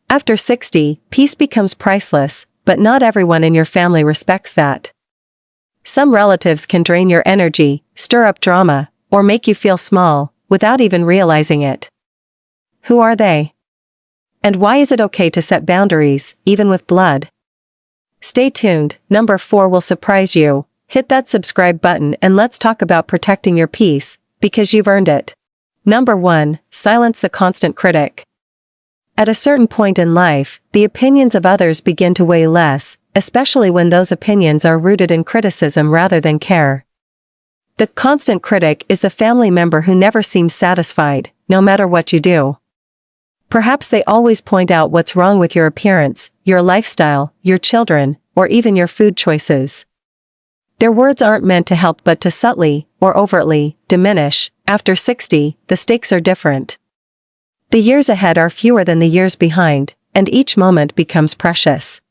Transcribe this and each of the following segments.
After 60, peace becomes priceless, but not everyone in your family respects that. Some relatives can drain your energy, stir up drama, or make you feel small, without even realizing it. Who are they? And why is it okay to set boundaries, even with blood? Stay tuned, number 4 will surprise you. Hit that subscribe button and let's talk about protecting your peace, because you've earned it. Number 1, silence the constant critic. At a certain point in life, the opinions of others begin to weigh less, especially when those opinions are rooted in criticism rather than care. The constant critic is the family member who never seems satisfied, no matter what you do. Perhaps they always point out what's wrong with your appearance, your lifestyle, your children, or even your food choices. Their words aren't meant to help but to subtly, or overtly, diminish. After 60, the stakes are different. The years ahead are fewer than the years behind, and each moment becomes precious.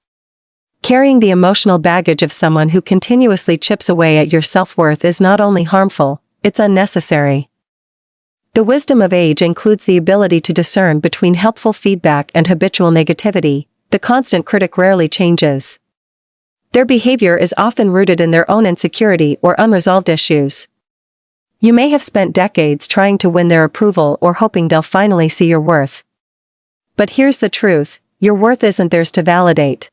Carrying the emotional baggage of someone who continuously chips away at your self-worth is not only harmful, it's unnecessary. The wisdom of age includes the ability to discern between helpful feedback and habitual negativity. The constant critic rarely changes. Their behavior is often rooted in their own insecurity or unresolved issues. You may have spent decades trying to win their approval or hoping they'll finally see your worth. But here's the truth, your worth isn't theirs to validate.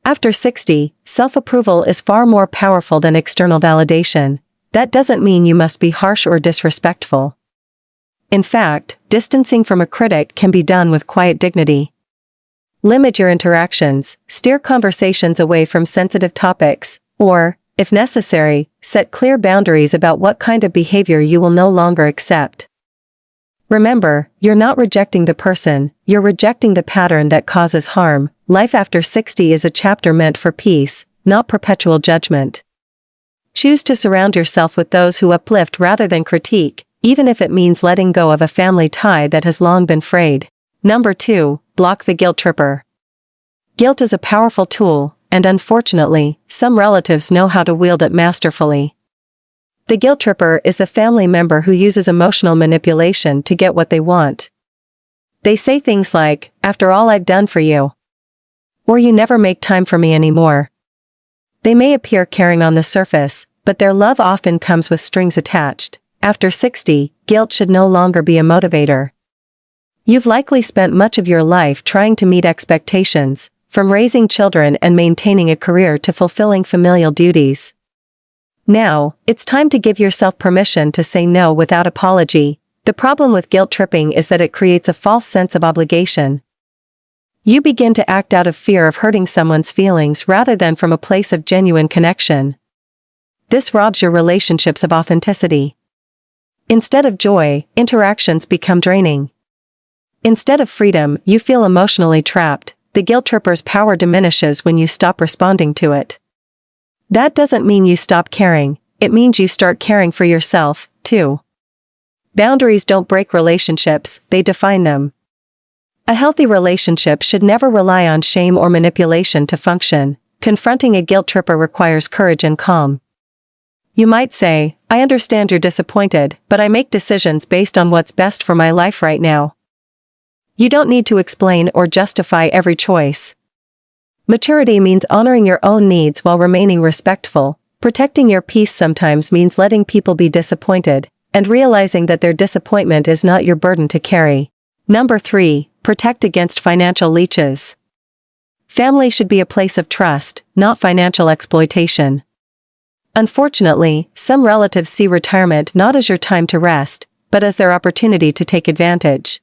After 60, self-approval is far more powerful than external validation. That doesn't mean you must be harsh or disrespectful. In fact, distancing from a critic can be done with quiet dignity. Limit your interactions, steer conversations away from sensitive topics, or, if necessary, set clear boundaries about what kind of behavior you will no longer accept. Remember, you're not rejecting the person, you're rejecting the pattern that causes harm. Life after 60 is a chapter meant for peace, not perpetual judgment. Choose to surround yourself with those who uplift rather than critique, even if it means letting go of a family tie that has long been frayed. Number 2, block the guilt tripper. Guilt is a powerful tool, and unfortunately, some relatives know how to wield it masterfully. The guilt tripper is the family member who uses emotional manipulation to get what they want. They say things like, "After all I've done for you," or "You never make time for me anymore." They may appear caring on the surface, but their love often comes with strings attached. After 60, guilt should no longer be a motivator. You've likely spent much of your life trying to meet expectations, from raising children and maintaining a career to fulfilling familial duties. Now, it's time to give yourself permission to say no without apology. The problem with guilt tripping is that it creates a false sense of obligation. You begin to act out of fear of hurting someone's feelings rather than from a place of genuine connection. This robs your relationships of authenticity. Instead of joy, interactions become draining. Instead of freedom, you feel emotionally trapped. The guilt tripper's power diminishes when you stop responding to it. That doesn't mean you stop caring, it means you start caring for yourself, too. Boundaries don't break relationships, they define them. A healthy relationship should never rely on shame or manipulation to function. Confronting a guilt tripper requires courage and calm. You might say, "I understand you're disappointed, but I make decisions based on what's best for my life right now." You don't need to explain or justify every choice. Maturity means honoring your own needs while remaining respectful. Protecting your peace sometimes means letting people be disappointed, and realizing that their disappointment is not your burden to carry. Number 3, protect against financial leeches. Family should be a place of trust, not financial exploitation. Unfortunately, some relatives see retirement not as your time to rest, but as their opportunity to take advantage.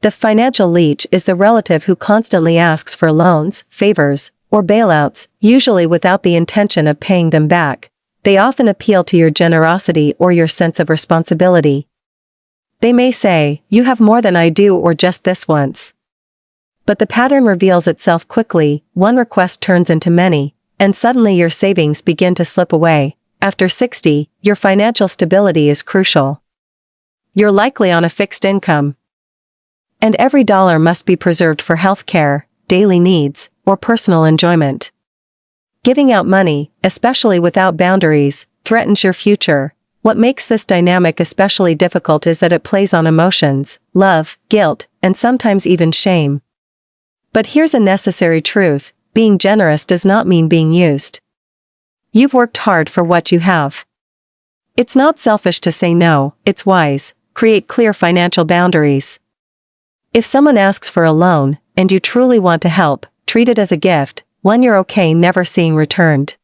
The financial leech is the relative who constantly asks for loans, favors, or bailouts, usually without the intention of paying them back. They often appeal to your generosity or your sense of responsibility. They may say, "You have more than I do," or "just this once." But the pattern reveals itself quickly. One request turns into many, and suddenly your savings begin to slip away. After 60, your financial stability is crucial. You're likely on a fixed income, and every dollar must be preserved for health care, daily needs, or personal enjoyment. Giving out money, especially without boundaries, threatens your future. What makes this dynamic especially difficult is that it plays on emotions, love, guilt, and sometimes even shame. But here's a necessary truth: being generous does not mean being used. You've worked hard for what you have. It's not selfish to say no, it's wise. Create clear financial boundaries. If someone asks for a loan, and you truly want to help, treat it as a gift, one you're okay never seeing returned.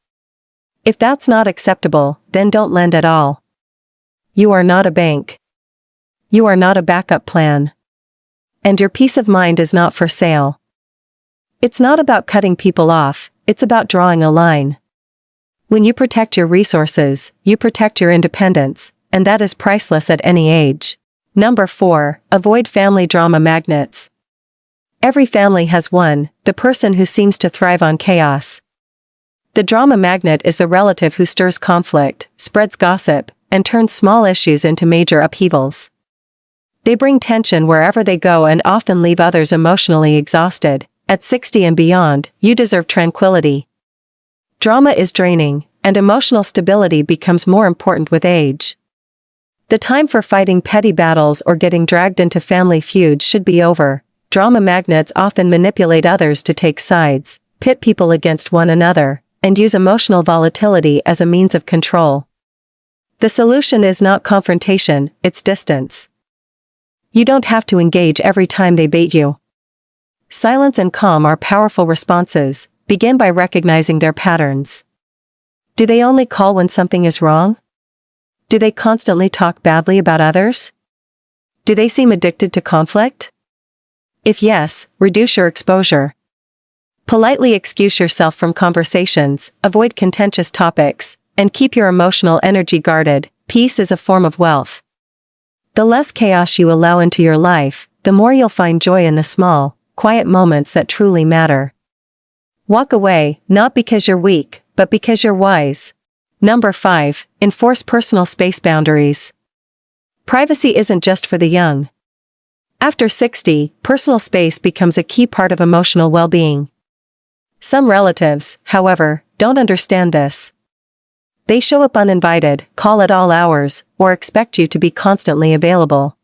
If that's not acceptable, then don't lend at all. You are not a bank. You are not a backup plan. And your peace of mind is not for sale. It's not about cutting people off, it's about drawing a line. When you protect your resources, you protect your independence, and that is priceless at any age. Number 4, avoid family drama magnets. Every family has one, the person who seems to thrive on chaos. The drama magnet is the relative who stirs conflict, spreads gossip, and turns small issues into major upheavals. They bring tension wherever they go and often leave others emotionally exhausted. At 60 and beyond, you deserve tranquility. Drama is draining, and emotional stability becomes more important with age. The time for fighting petty battles or getting dragged into family feuds should be over. Drama magnets often manipulate others to take sides, pit people against one another, and use emotional volatility as a means of control. The solution is not confrontation, it's distance. You don't have to engage every time they bait you. Silence and calm are powerful responses. Begin by recognizing their patterns. Do they only call when something is wrong? Do they constantly talk badly about others? Do they seem addicted to conflict? If yes, reduce your exposure. Politely excuse yourself from conversations, avoid contentious topics, and keep your emotional energy guarded. Peace is a form of wealth. The less chaos you allow into your life, the more you'll find joy in the small, quiet moments that truly matter. Walk away, not because you're weak, but because you're wise. Number 5, enforce personal space boundaries. Privacy isn't just for the young. After 60, personal space becomes a key part of emotional well-being. Some relatives, however, don't understand this. They show up uninvited, call at all hours, or expect you to be constantly available.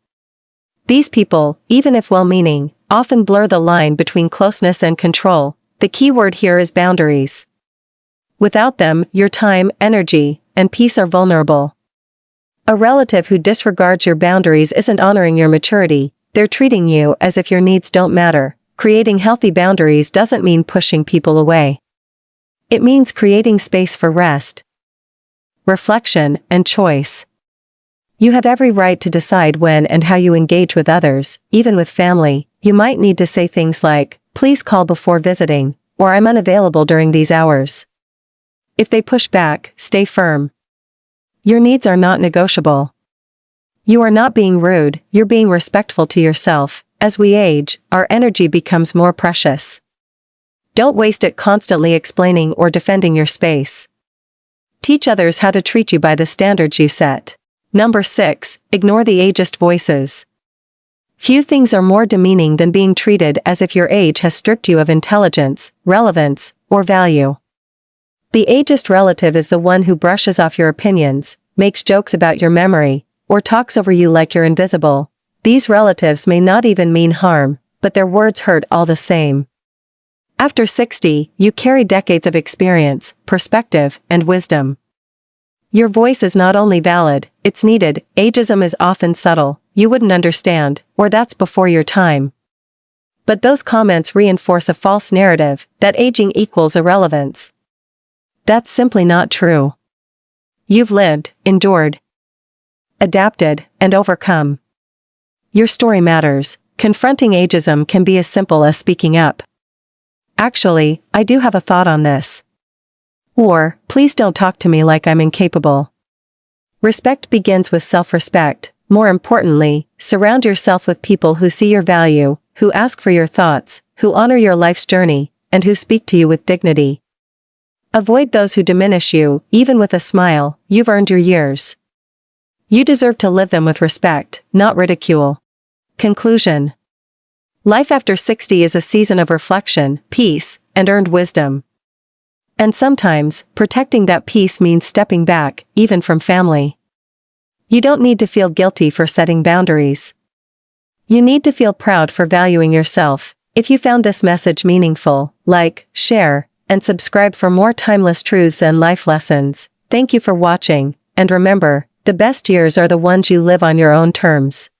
These people, even if well-meaning, often blur the line between closeness and control. The key word here is boundaries. Without them, your time, energy, and peace are vulnerable. A relative who disregards your boundaries isn't honoring your maturity, they're treating you as if your needs don't matter. Creating healthy boundaries doesn't mean pushing people away. It means creating space for rest, reflection, and choice. You have every right to decide when and how you engage with others, even with family. You might need to say things like, "Please call before visiting," or "I'm unavailable during these hours." If they push back, stay firm. Your needs are not negotiable. You are not being rude, you're being respectful to yourself. As we age, our energy becomes more precious. Don't waste it constantly explaining or defending your space. Teach others how to treat you by the standards you set. Number 6, ignore the ageist voices. Few things are more demeaning than being treated as if your age has stripped you of intelligence, relevance, or value. The ageist relative is the one who brushes off your opinions, makes jokes about your memory, or talks over you like you're invisible. These relatives may not even mean harm, but their words hurt all the same. After 60, you carry decades of experience, perspective, and wisdom. Your voice is not only valid, it's needed. Ageism is often subtle, you wouldn't understand, or that's before your time. But those comments reinforce a false narrative that aging equals irrelevance. That's simply not true. You've lived, endured, adapted, and overcome. Your story matters. Confronting ageism can be as simple as speaking up. "Actually, I do have a thought on this." Or, "Please don't talk to me like I'm incapable." Respect begins with self-respect. More importantly, surround yourself with people who see your value, who ask for your thoughts, who honor your life's journey, and who speak to you with dignity. Avoid those who diminish you, even with a smile. You've earned your years. You deserve to live them with respect, not ridicule. Conclusion. Life after 60 is a season of reflection, peace, and earned wisdom. And sometimes, protecting that peace means stepping back, even from family. You don't need to feel guilty for setting boundaries. You need to feel proud for valuing yourself. If you found this message meaningful, like, share, and subscribe for more timeless truths and life lessons. Thank you for watching, and remember, the best years are the ones you live on your own terms.